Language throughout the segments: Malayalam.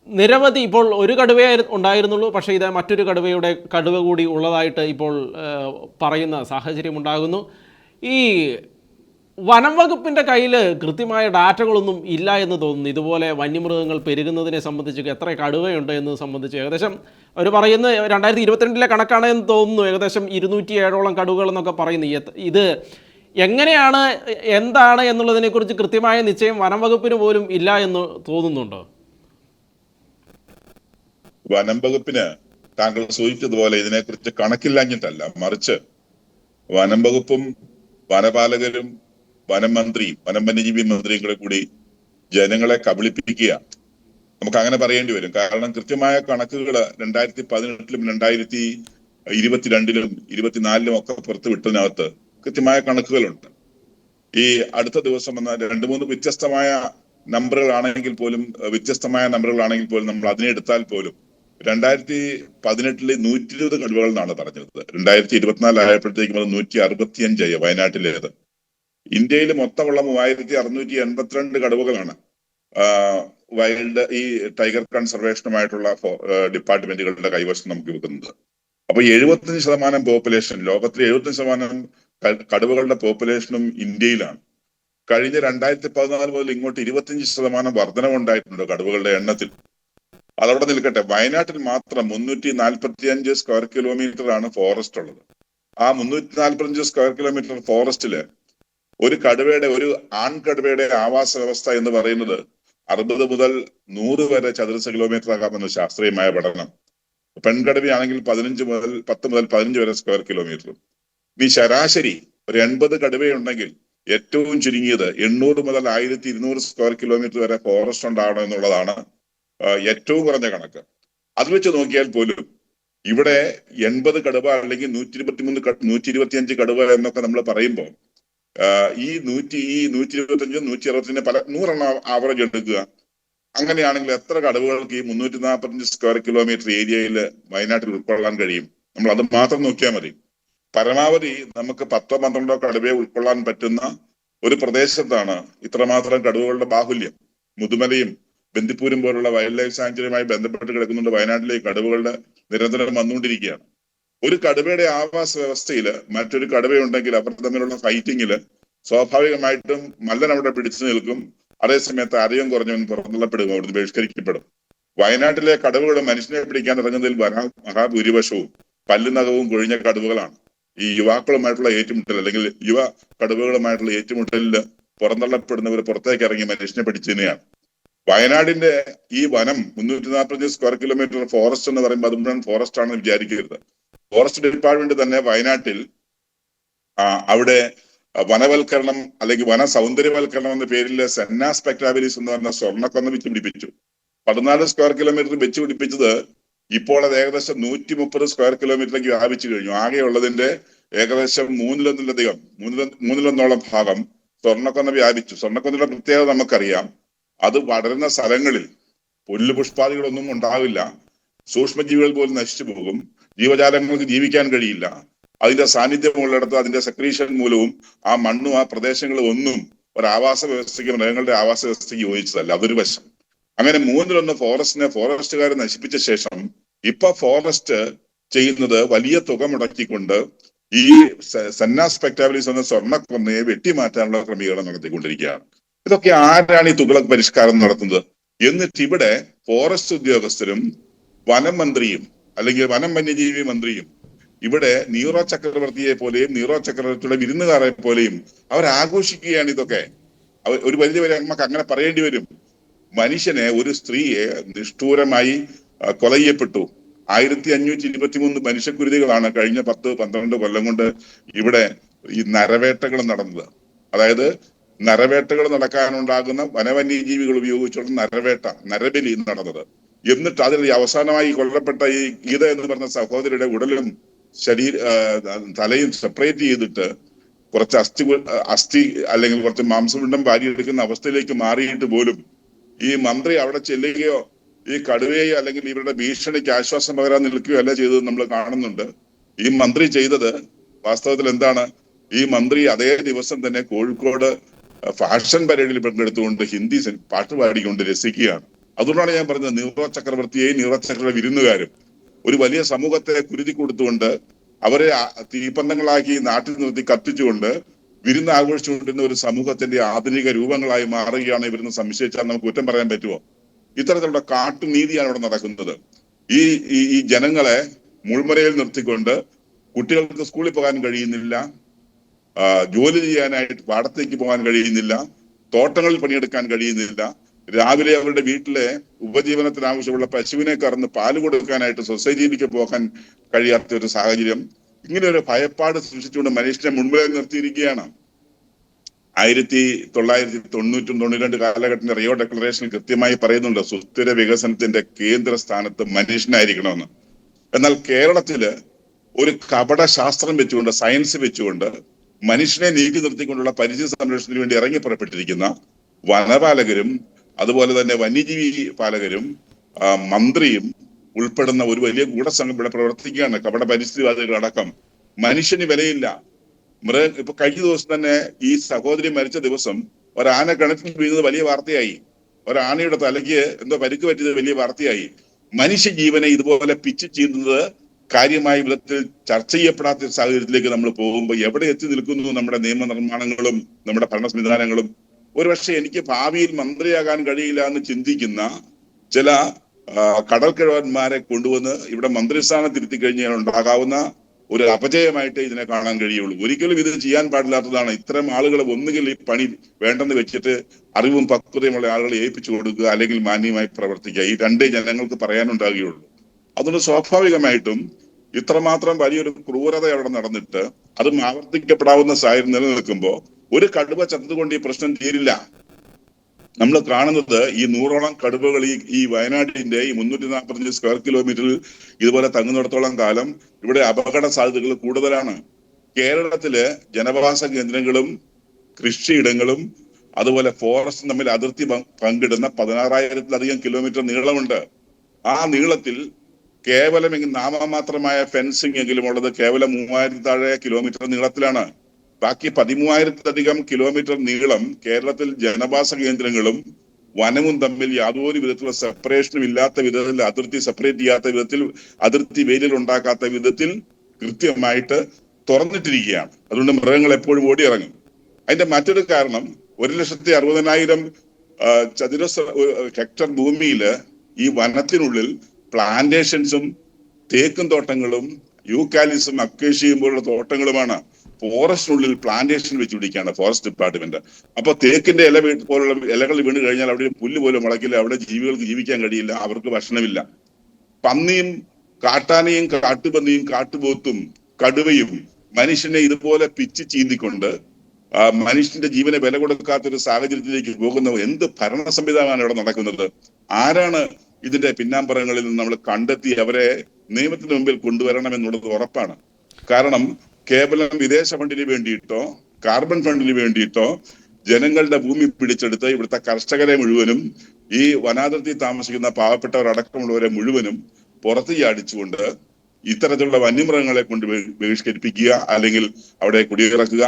നിരവധി ഇപ്പോൾ ഒരു കടുവയെ ഉണ്ടായിരുന്നുള്ളൂ, പക്ഷേ ഇത് മറ്റൊരു കടുവ കൂടി ഉള്ളതായിട്ട് ഇപ്പോൾ പറയുന്ന സാഹചര്യം ഉണ്ടാകുന്നു. ഈ വനം വകുപ്പിൻ്റെ കയ്യിൽ കൃത്യമായ ഡാറ്റകളൊന്നും ഇല്ല എന്ന് തോന്നുന്നു. ഇതുപോലെ വന്യമൃഗങ്ങൾ പെരുകുന്നതിനെ സംബന്ധിച്ച് എത്ര കടുവയുണ്ട് എന്ന് സംബന്ധിച്ച് ഏകദേശം അവർ പറയുന്ന 2022 കണക്കാണ് എന്ന് തോന്നുന്നു. ഏകദേശം 207ഓളം കടുവകൾ എന്നൊക്കെ പറയുന്നു. ഇത് എങ്ങനെയാണ്, എന്താണ് എന്നുള്ളതിനെക്കുറിച്ച് കൃത്യമായ നിശ്ചയം വനം വകുപ്പിന് പോലും ഇല്ല എന്ന് തോന്നുന്നുണ്ടോ? വനം വകുപ്പിന് താങ്കൾ സൂചിച്ചതുപോലെ ഇതിനെക്കുറിച്ച് കണക്കില്ലാഞ്ഞിട്ടല്ല, മറിച്ച് വനം വകുപ്പും വനപാലകരും വനം മന്ത്രിയും വന്യജീവി മന്ത്രിയും കൂടി ജനങ്ങളെ കബളിപ്പിക്കുക, നമുക്ക് അങ്ങനെ പറയേണ്ടി വരും. കാരണം കൃത്യമായ കണക്കുകൾ 2018-ലും 2022-ലും 2024-ലും ഒക്കെ പുറത്തു വിട്ടതിനകത്ത് കൃത്യമായ കണക്കുകളുണ്ട്. ഈ അടുത്ത ദിവസം വന്ന 2-3 വ്യത്യസ്തമായ നമ്പറുകളാണെങ്കിൽ പോലും നമ്മൾ അതിനെ എടുത്താൽ പോലും 2018-ല് 120 കടുവകൾ എന്നാണ് പറഞ്ഞത്. 2024 ആയപ്പോഴത്തേക്കും അത് 165 വയനാട്ടിലേത്. ഇന്ത്യയിൽ മൊത്തമുള്ള 3682 കടുവകളാണ് വൈൽഡ് ഈ ടൈഗർ കൺസർവേഷനുമായിട്ടുള്ള ഡിപ്പാർട്ട്മെന്റുകളുടെ കൈവശം നമുക്ക് വെക്കുന്നത്. അപ്പൊ 75% പോപ്പുലേഷൻ, ലോകത്തിലെ 75% കടുവകളുടെ പോപ്പുലേഷനും ഇന്ത്യയിലാണ്. കഴിഞ്ഞ 2014 മുതൽ ഇങ്ങോട്ട് 25% വർധനവുണ്ടായിട്ടുണ്ട് കടുവകളുടെ എണ്ണത്തിൽ. അതവിടെ നിൽക്കട്ടെ, വയനാട്ടിൽ മാത്രം 345 സ്ക്വയർ കിലോമീറ്റർ ആണ് ഫോറസ്റ്റ് ഉള്ളത്. ആ 345 സ്ക്വയർ കിലോമീറ്റർ ഫോറസ്റ്റില് ഒരു ആൺകടുവയുടെ ആവാസ വ്യവസ്ഥ എന്ന് പറയുന്നത് 60 മുതൽ 100 വരെ ചതുരശ്ര കിലോമീറ്റർ ആകാമെന്ന് ശാസ്ത്രീയമായ പഠനം. പെൺകടുവയാണെങ്കിൽ 10 മുതൽ 15 വരെ സ്ക്വയർ കിലോമീറ്റർ. ഈ ശരാശരി ഒരു 80 കടുവയുണ്ടെങ്കിൽ ഏറ്റവും ചുരുങ്ങിയത് 800 മുതൽ 1200 സ്ക്വയർ കിലോമീറ്റർ വരെ ഫോറസ്റ്റ് ഉണ്ടാവണം എന്നുള്ളതാണ് ഏറ്റവും കുറഞ്ഞ കണക്ക്. അത് വെച്ച് നോക്കിയാൽ പോലും ഇവിടെ 80 കടുവ അല്ലെങ്കിൽ 125 കടുവ എന്നൊക്കെ നമ്മൾ പറയുമ്പോൾ ഈ 125, 160 പല 100 ആവറേജ് എടുക്കുക. അങ്ങനെയാണെങ്കിൽ എത്ര കടുവകൾക്ക് ഈ 345 സ്ക്വയർ കിലോമീറ്റർ ഏരിയയിൽ വയനാട്ടിൽ ഉൾക്കൊള്ളാൻ കഴിയും? നമ്മൾ അത് മാത്രം നോക്കിയാൽ മതി. പരമാവധി നമുക്ക് 10-12 കടുവയെ ഉൾക്കൊള്ളാൻ പറ്റുന്ന ഒരു പ്രദേശത്താണ് ഇത്രമാത്രം കടുവകളുടെ ബാഹുല്യം. മുതുമലയും ബന്ദിപ്പൂരും പോലുള്ള വൈൽഡ് ലൈഫ് സാങ്ച്വറിയുമായി ബന്ധപ്പെട്ട് കിടക്കുന്നുണ്ട്. വയനാട്ടിലേക്ക് കടുവകളുടെ നിരന്തരം വന്നുകൊണ്ടിരിക്കുകയാണ്. ഒരു കടുവയുടെ ആവാസ വ്യവസ്ഥയിൽ മറ്റൊരു കടുവയുണ്ടെങ്കിൽ അവർ തമ്മിലുള്ള ഫൈറ്റിങ്ങില് സ്വാഭാവികമായിട്ടും മല്ലൻ അവിടെ പിടിച്ചു നിൽക്കും. അതേസമയത്ത് അറിയം കുറഞ്ഞവൻ പുറന്തള്ളപ്പെടും, അവിടുന്ന് ബഹിഷ്കരിക്കപ്പെടും. വയനാട്ടിലെ കടുവകൾ മനുഷ്യനെ പിടിക്കാൻ ഇറങ്ങുന്നതിൽ മഹാഭൂരിപക്ഷവും പല്ലുനഖവും കൊഴിഞ്ഞ കടുവകളാണ്. ഈ യുവാക്കളുമായിട്ടുള്ള ഏറ്റുമുട്ടൽ അല്ലെങ്കിൽ യുവ കടുവകളുമായിട്ടുള്ള ഏറ്റുമുട്ടലിൽ പുറന്തള്ളപ്പെടുന്നവർ പുറത്തേക്ക് ഇറങ്ങി മനുഷ്യനെ പിടിച്ചതിനെയാണ്. വയനാടിന്റെ ഈ വനം 345 സ്ക്വയർ കിലോമീറ്റർ ഫോറസ്റ്റ് എന്ന് പറയുമ്പോൾ അത് മുഴുവൻ ഫോറസ്റ്റ് ആണെന്ന് വിചാരിക്കരുത്. ഫോറസ്റ്റ് ഡിപ്പാർട്ട്മെന്റ് തന്നെ വയനാട്ടിൽ അവിടെ വനവൽക്കരണം അല്ലെങ്കിൽ വന സൗന്ദര്യവൽക്കരണം എന്ന പേരിൽ സെന്ന സ്പെക്ടാബിലിസ് എന്ന് പറഞ്ഞ സ്വർണ്ണക്കൊന്ന വെച്ച് പിടിപ്പിച്ചു. 14 സ്ക്വയർ കിലോമീറ്റർ വെച്ച് പിടിപ്പിച്ചത് ഇപ്പോൾ അത് ഏകദേശം 130 സ്ക്വയർ കിലോമീറ്ററിലേക്ക് വ്യാപിച്ചു കഴിഞ്ഞു. ആകെയുള്ളതിന്റെ ഏകദേശം മൂന്നിലൊന്നോളം ഭാഗം സ്വർണ്ണക്കൊന്ന വ്യാപിച്ചു. സ്വർണ്ണക്കൊന്നയുടെ പ്രത്യേകത നമുക്കറിയാം. അത് വളരുന്ന സ്ഥലങ്ങളിൽ പുല്ലുപുഷ്പാദികളൊന്നും ഉണ്ടാവില്ല. സൂക്ഷ്മജീവികൾ പോലും നശിച്ചു പോകും. ജീവജാലങ്ങൾക്ക് ജീവിക്കാൻ കഴിയില്ല. അതിന്റെ സാന്നിധ്യമുള്ളിടത്ത് അതിന്റെ സെക്രീഷൻ മൂലവും ആ മണ്ണും ആ പ്രദേശങ്ങളും ഒന്നും ഒരു ആവാസ വ്യവസ്ഥയ്ക്ക്, മൃഗങ്ങളുടെ ആവാസ വ്യവസ്ഥയ്ക്ക് യോജിച്ചതല്ല. അതൊരു വശം. അങ്ങനെ 1/3 ഫോറസ്റ്റുകാർ നശിപ്പിച്ച ശേഷം ഇപ്പൊ ഫോറസ്റ്റ് ചെയ്യുന്നത് വലിയ തുക മുടക്കിക്കൊണ്ട് ഈ സെന്ന സ്പെക്ടാബിലിസ് എന്ന സ്വർണ്ണക്കൊന്നയെ വെട്ടിമാറ്റാനുള്ള ക്രമീകരണം നടത്തിക്കൊണ്ടിരിക്കുകയാണ്. ഇതൊക്കെ ആരാണ് ഈ തുകൾക്ക് പരിഷ്കാരം നടത്തുന്നത്? എന്നിട്ട് ഇവിടെ ഫോറസ്റ്റ് ഉദ്യോഗസ്ഥരും വനം മന്ത്രിയും അല്ലെങ്കിൽ വനം വന്യജീവി മന്ത്രിയും ഇവിടെ നീറോ ചക്രവർത്തിയെ പോലെയും നീറോ ചക്രവർത്തിയുടെ വിരുന്നുകാരെ പോലെയും അവർ ആഘോഷിക്കുകയാണ് ഇതൊക്കെ. ഒരു പരിധി വരെ നമുക്ക് അങ്ങനെ പറയേണ്ടി വരും. മനുഷ്യനെ, ഒരു സ്ത്രീയെ നിഷ്ഠൂരമായി കൊല ചെയ്യപ്പെട്ടു. 1523 മനുഷ്യക്കുരുതികളാണ് കഴിഞ്ഞ 10-12 കൊല്ലം കൊണ്ട് ഇവിടെ ഈ നരവേട്ടകൾ നടന്നത്. അതായത് നരവേട്ടകൾ നടക്കാനുണ്ടാകുന്ന വനവന്യജീവികൾ ഉപയോഗിച്ചുള്ള നരബലി നടന്നത്. എന്നിട്ട് അതിൽ അവസാനമായി കൊല്ലപ്പെട്ട ഈ ഗീത എന്ന് പറഞ്ഞ സഹോദരിയുടെ ഉടലും തലയും സെപ്പറേറ്റ് ചെയ്തിട്ട് കുറച്ച് അസ്ഥി അല്ലെങ്കിൽ കുറച്ച് മാംസപിണ്ഡം വാരിയെടുക്കുന്ന അവസ്ഥയിലേക്ക് മാറിയിട്ട് പോലും ഈ മന്ത്രി അവിടെ ചെല്ലുകയോ ഈ കടുവയോ അല്ലെങ്കിൽ ഇവരുടെ ഭീഷണിക്ക് ആശ്വാസം പകരാൻ നിൽക്കുകയോ അല്ല ചെയ്തത് നമ്മൾ കാണുന്നുണ്ട്. ഈ മന്ത്രി ചെയ്തത് വാസ്തവത്തിൽ എന്താണ്? ഈ മന്ത്രി അതേ ദിവസം തന്നെ കോഴിക്കോട് ഫാഷൻ പരേഡിൽ പങ്കെടുത്തുകൊണ്ട് ഹിന്ദി പാട്ട് പാടിക്കൊണ്ട് രസിക്കുകയാണ്. അതുകൊണ്ടാണ് ഞാൻ പറഞ്ഞത് നീറോ ചക്രവർത്തിയെയും നീറോ ചക്രവർത്തി വിരുന്നുകാരും ഒരു വലിയ സമൂഹത്തെ കുരുതി കൊടുത്തുകൊണ്ട് അവരെ തീപ്പന്തങ്ങളാക്കി നാട്ടിൽ നിർത്തി കത്തിച്ചുകൊണ്ട് വിരുന്ന് ആഘോഷിച്ചുകൊണ്ടിരുന്ന ഒരു സമൂഹത്തിന്റെ ആധുനിക രൂപങ്ങളായി മാറുകയാണ് ഇവരെന്ന് സംശയിച്ചാൽ നമുക്ക് കുറ്റം പറയാൻ പറ്റുമോ? ഇത്തരത്തിലുള്ള കാട്ടുനീതിയാണ് ഇവിടെ നടക്കുന്നത്. ഈ ജനങ്ങളെ മുൾമുനയിൽ നിർത്തിക്കൊണ്ട് കുട്ടികൾക്ക് സ്കൂളിൽ പോകാൻ കഴിയുന്നില്ല, ജോലി ചെയ്യാനായിട്ട് പാടത്തേക്ക് പോകാൻ കഴിയുന്നില്ല, തോട്ടങ്ങളിൽ പണിയെടുക്കാൻ കഴിയുന്നില്ല, രാവിലെ അവരുടെ വീട്ടിലെ ഉപജീവനത്തിന് ആവശ്യമുള്ള പശുവിനെ കറന്ന് പാല് കൊടുക്കാനായിട്ട് സൊസൈറ്റിയിലേക്ക് പോകാൻ കഴിയാത്ത ഒരു സാഹചര്യം, ഇങ്ങനെ ഒരു ഭയപ്പാട് സൃഷ്ടിച്ചുകൊണ്ട് മനുഷ്യനെ മുൻപിൽ നിർത്തിയിരിക്കുകയാണ്. 1992 കാലഘട്ടത്തിന്റെ റിയോ ഡിക്ലറേഷൻ കൃത്യമായി പറയുന്നുണ്ട് സുസ്ഥിര വികസനത്തിന്റെ കേന്ദ്ര സ്ഥാനത്ത് മനുഷ്യനായിരിക്കണമെന്ന്. എന്നാൽ കേരളത്തില് ഒരു കപട ശാസ്ത്രം വെച്ചുകൊണ്ട്, സയൻസ് വെച്ചുകൊണ്ട് മനുഷ്യനെ നീക്കി നിർത്തിക്കൊണ്ടുള്ള പരിസ്ഥിതി സംരക്ഷണത്തിന് വേണ്ടി ഇറങ്ങി പുറപ്പെട്ടിരിക്കുന്ന വനപാലകരും അതുപോലെ തന്നെ വന്യജീവി പാലകരും മന്ത്രിയും ഉൾപ്പെടുന്ന ഒരു വലിയ ഗൂഢസംഘം ഇവിടെ പ്രവർത്തിക്കുകയാണ്. കപട പരിസ്ഥിതിവാദികളടക്കം. മനുഷ്യന് വിലയില്ല. ഇപ്പൊ കഴിഞ്ഞ ദിവസം തന്നെ ഈ സഹോദരി മരിച്ച ദിവസം ഒരാന കിണറ്റിൽ വീഴുന്നത് വലിയ വാർത്തയായി. ഒരാനയുടെ തലയ്ക്ക് എന്തോ പരിക്ക് പറ്റിയത് വലിയ വാർത്തയായി. മനുഷ്യ ജീവനെ ഇതുപോലെ പിച്ച് ചെയ്യുന്നത് കാര്യമായ വിധത്തിൽ ചർച്ച ചെയ്യപ്പെടാത്ത സാഹചര്യത്തിലേക്ക് നമ്മൾ പോകുമ്പോൾ എവിടെ എത്തി നിൽക്കുന്നു നമ്മുടെ നിയമനിർമ്മാണങ്ങളും നമ്മുടെ ഭരണ സംവിധാനങ്ങളും? ഒരുപക്ഷെ എനിക്ക് ഭാവിയിൽ മന്ത്രിയാകാൻ കഴിയില്ല എന്ന് ചിന്തിക്കുന്ന ചില കടൽക്കിഴവന്മാരെ കൊണ്ടുവന്ന് ഇവിടെ മന്ത്രിസ്ഥാനത്ത് ഇരുത്തി കഴിഞ്ഞാൽ ഉണ്ടാകാവുന്ന ഒരു അപജയമായിട്ട് ഇതിനെ കാണാൻ കഴിയുള്ളൂ. ഒരിക്കലും ഇത് ചെയ്യാൻ പാടില്ലാത്തതാണ്. ഇത്തരം ആളുകളെ ഒന്നുകിൽ ഈ പണി വേണ്ടെന്ന് വെച്ചിട്ട് അറിവും പക്വതയുമുള്ള ആളുകളെ ഏൽപ്പിച്ചു കൊടുക്കുക, അല്ലെങ്കിൽ മാന്യമായി പ്രവർത്തിക്കുക. ഈ രണ്ടേ ജനങ്ങൾക്ക് പറയാനുണ്ടാകുകയുള്ളൂ. അതുകൊണ്ട് സ്വാഭാവികമായിട്ടും ഇത്രമാത്രം വലിയൊരു ക്രൂരത അവിടെ നടന്നിട്ട് അതും ആവർത്തിക്കപ്പെടാവുന്ന സാഹചര്യം നിലനിൽക്കുമ്പോൾ ഒരു കടുവ ചത്തുകൊണ്ട് ഈ പ്രശ്നം തീരില്ല. നമ്മൾ കാണുന്നത് ഈ 100ഓളം കടുവകൾ ഈ വയനാടിന്റെ ഈ 345 സ്ക്വയർ കിലോമീറ്ററിൽ ഇതുപോലെ തങ്ങുന്നിടത്തോളം കാലം ഇവിടെ അപകട സാധ്യതകൾ കൂടുതലാണ്. കേരളത്തില് ജനവാസ കേന്ദ്രങ്ങളും കൃഷിയിടങ്ങളും അതുപോലെ ഫോറസ്റ്റും തമ്മിൽ അതിർത്തി പങ്കിടുന്ന 16,000-ലധികം കിലോമീറ്റർ നീളമുണ്ട്. ആ നീളത്തിൽ കേവലം നാമമാത്രമായ ഫെൻസിങ് എങ്കിലും ഉള്ളത് കേവലം 3000 താഴെ കിലോമീറ്റർ നീളത്തിലാണ്. ബാക്കി 13,000-ലധികം കിലോമീറ്റർ നീളം കേരളത്തിൽ ജനവാസ കേന്ദ്രങ്ങളും വനവും തമ്മിൽ യാതൊരു വിധത്തിലുള്ള സെപ്പറേഷനും ഇല്ലാത്ത വിധത്തിൽ, അതിർത്തി സെപ്പറേറ്റ് ചെയ്യാത്ത വിധത്തിൽ, അതിർത്തി വേലികൾ ഉണ്ടാക്കാത്ത വിധത്തിൽ കൃത്യമായിട്ട് തുറന്നിട്ടിരിക്കുകയാണ്. അതുകൊണ്ട് മൃഗങ്ങൾ എപ്പോഴും ഓടിയിറങ്ങും. അതിന്റെ മറ്റൊരു കാരണം 1,60,000 ചതുരശ്ര ഹെക്ടർ ഭൂമിയില് ഈ വനത്തിനുള്ളിൽ പ്ലാന്റേഷൻസും തേക്കും തോട്ടങ്ങളും യൂക്കാലിസും അക്കേഷ്യയും പോലുള്ള തോട്ടങ്ങളുമാണ്. ഫോറസ്റ്റിനുള്ളിൽ പ്ലാന്റേഷൻ വെച്ച് പിടിക്കുകയാണ് ഫോറസ്റ്റ് ഡിപ്പാർട്ട്മെന്റ്. അപ്പൊ തേക്കിന്റെ ഇല പോലുള്ള ഇലകൾ വീണ് കഴിഞ്ഞാൽ അവിടെ പുല്ല് പോലും മുളക്കില്ല, അവിടെ ജീവികൾക്ക് ജീവിക്കാൻ കഴിയില്ല, അവർക്ക് ഭക്ഷണമില്ല. പന്നിയും കാട്ടാനയും കാട്ടുപന്നിയും കാട്ടുപോത്തും കടുവയും മനുഷ്യനെ ഇതുപോലെ പിച്ച് ചീന്തിക്കൊണ്ട് മനുഷ്യന്റെ ജീവനെ വില കൊടുക്കാത്തൊരു സാഹചര്യത്തിലേക്ക് പോകുന്ന എന്ത് ഭരണ സംവിധാനമാണ് ഇവിടെ നടക്കുന്നത്? ആരാണ് ഇതിന്റെ പിന്നാമ്പറങ്ങളിൽ നിന്ന് നമ്മൾ കണ്ടെത്തി അവരെ നിയമത്തിന് മുമ്പിൽ കൊണ്ടുവരണമെന്നുള്ളത് ഉറപ്പാണ്. കാരണം കേവലം വിദേശ ഫണ്ടിന് വേണ്ടിയിട്ടോ കാർബൺ ഫണ്ടിന് വേണ്ടിയിട്ടോ ജനങ്ങളുടെ ഭൂമി പിടിച്ചെടുത്ത് ഇവിടുത്തെ കർഷകരെ മുഴുവനും ഈ വനാതിർത്തി താമസിക്കുന്ന പാവപ്പെട്ടവരടക്കമുള്ളവരെ മുഴുവനും പുറത്ത് ചാടിച്ചുകൊണ്ട് ഇത്തരത്തിലുള്ള വന്യമൃഗങ്ങളെ കൊണ്ട് ബഹിഷ്കരിപ്പിക്കുക, അല്ലെങ്കിൽ അവിടെ കുടിയിറക്കുക,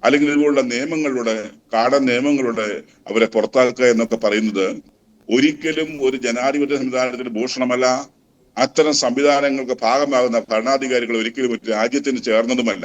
അല്ലെങ്കിൽ ഇതുപോലുള്ള നിയമങ്ങളുടെ കാടൻ നിയമങ്ങളുടെ അവരെ പുറത്താക്കുക എന്നൊക്കെ പറയുന്നത് ഒരിക്കലും ഒരു ജനാധിപത്യ സംവിധാനത്തിന് ഭൂഷണമല്ല. അത്തരം സംവിധാനങ്ങൾക്ക് ഭാഗമാകുന്ന ഭരണാധികാരികൾ ഒരിക്കലും ഒരു രാജ്യത്തിന് ചേർന്നതുമല്ല.